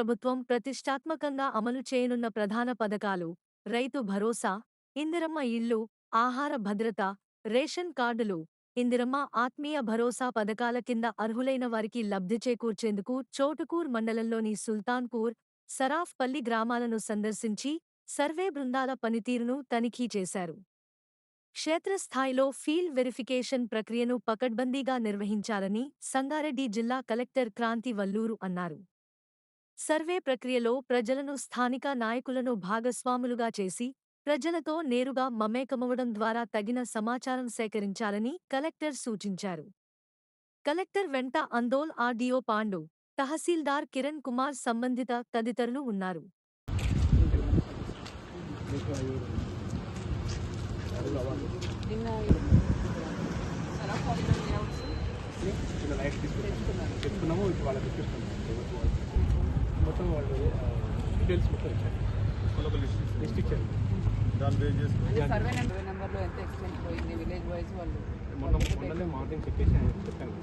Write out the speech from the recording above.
ప్రభుత్వం ప్రతిష్టాత్మకంగా అమలు చేయనున్న ప్రధాన పథకాలు: రైతు భరోసా, ఇందిరమ్మ ఇళ్లు, ఆహార భద్రత, రేషన్ కార్డులు. ఇందిరమ్మ ఆత్మీయ భరోసా పథకాల కింద అర్హులైన వారికి లబ్ధి చేకూర్చేందుకు చోటుకూర్ మండలంలోని సుల్తాన్పూర్, సరాఫ్పల్లి గ్రామాలను సందర్శించి సర్వే బృందాల పనితీరును తనిఖీ చేశారు. క్షేత్రస్థాయిలో ఫీల్డ్ వెరిఫికేషన్ ప్రక్రియను పకడ్బందీగా నిర్వహించాలని సంగారెడ్డి జిల్లా కలెక్టర్ క్రాంతి వల్లూరు అన్నారు. సర్వే ప్రక్రియలో ప్రజలను, స్థానిక నాయకులను భాగస్వాములుగా చేసి ప్రజలతో నేరుగా మమేకమవడం ద్వారా తగిన సమాచారం సేకరించాలని కలెక్టర్ సూచించారు. కలెక్టర్ వెంట అందోల్ ఆర్డీఓ పాండు, తహసీల్దార్ కిరణ్ కుమార్, సంబంధిత తదితరులు ఉన్నారు. మొత్తం వాళ్ళు డీటెయిల్స్ మొత్తం ఇచ్చారు. లిస్ట్ ఇచ్చారు. సర్వే నెంబర్లో ఎంత ఎక్స్టెంట్ పోయింది, విలేజ్ వైజ్ వాళ్ళు మొన్ననే మార్నింగ్ చెప్పేసి చెప్పాను.